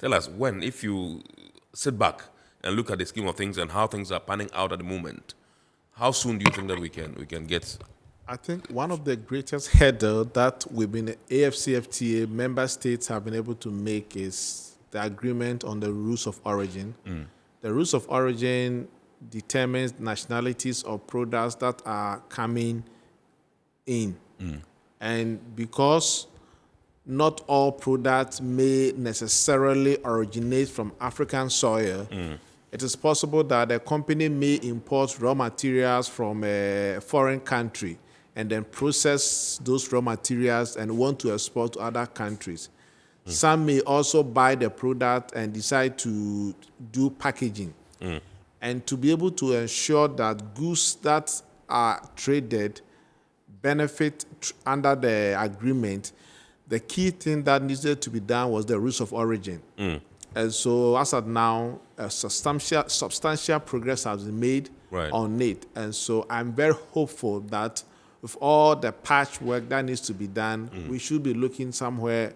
Tell us when, if you sit back and look at the scheme of things and how things are panning out at the moment, how soon do you think that we can get? I think one of the greatest hurdle that we've been AfCFTA member states have been able to make is the agreement on the rules of origin. The rules of origin determines nationalities of products that are coming in. And because not all products may necessarily originate from African soil, it is possible that a company may import raw materials from a foreign country and then process those raw materials and want to export to other countries. Some may also buy the product and decide to do packaging. And to be able to ensure that goods that are traded benefit under the agreement, the key thing that needed to be done was the rules of origin. And so as of now, a substantial progress has been made on it. And so I'm very hopeful that with all the patchwork that needs to be done, we should be looking somewhere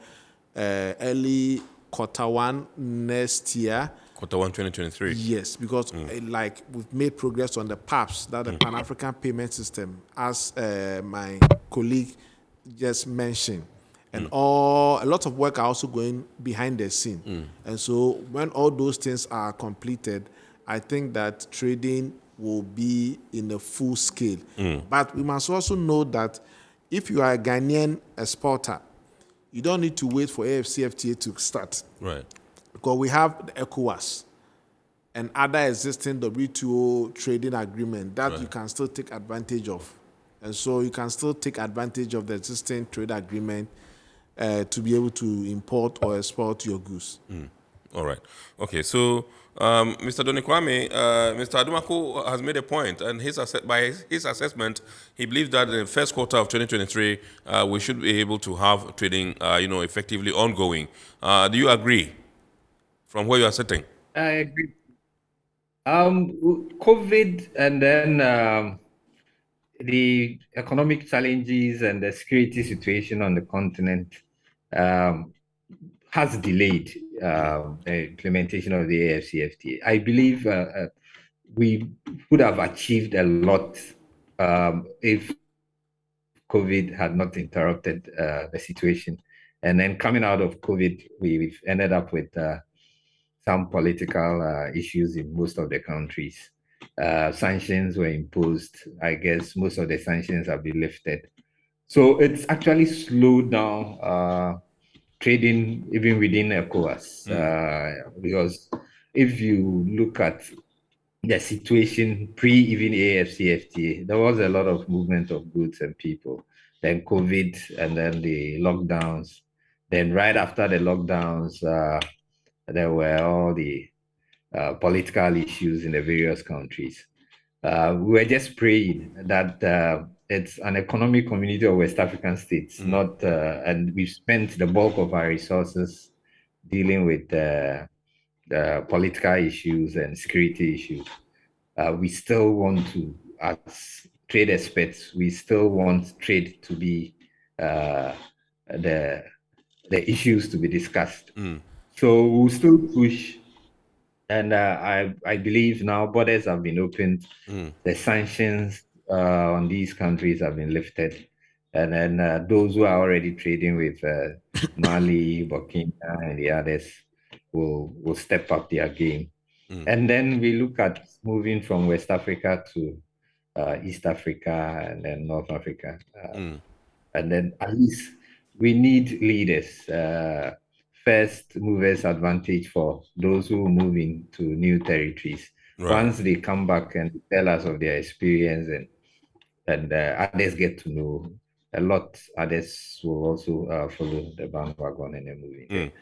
early Q1 next year. Q1 2023. Yes, because like we've made progress on the PAPS, that the Pan-African Payment System, as my colleague just mentioned. And a lot of work are also going behind the scene. And so when all those things are completed, I think that trading will be in a full scale. But we must also know that if you are a Ghanaian exporter, you don't need to wait for AfCFTA to start. Right. Because we have the ECOWAS and other existing WTO trading agreement that you can still take advantage of. And so you can still take advantage of the existing trade agreement to be able to import or export your goods. All right. Okay. So, Mr. Donikwame, Mr. Adumako has made a point, and by his assessment, he believes that in the first quarter of 2023, we should be able to have trading, effectively ongoing. Do you agree? From where you are sitting? I agree. COVID and then the economic challenges and the security situation on the continent has delayed the implementation of the AfCFTA. I believe we would have achieved a lot if COVID had not interrupted the situation. And then coming out of COVID, we've ended up with some political issues in most of the countries. Sanctions were imposed. I guess most of the sanctions have been lifted. So it's actually slowed down trading even within ECOWAS. Because if you look at the situation pre-even AfCFTA, there was a lot of movement of goods and people. Then COVID and then the lockdowns. Then right after the lockdowns, there were all the political issues in the various countries. We were just praying that it's an economic community of West African states, not, and we've spent the bulk of our resources dealing with the political issues and security issues. We still want to, as trade experts, we still want trade to be the issues to be discussed. So we'll still push. And I believe now borders have been opened. The sanctions on these countries have been lifted. And then those who are already trading with Mali, Burkina, and the others will step up their game. And then we look at moving from West Africa to East Africa and then North Africa. And then at least we need leaders. First movers advantage for those who move into new territories. Once they come back and tell us of their experience and others get to know a lot, others will also follow the bandwagon and then moving.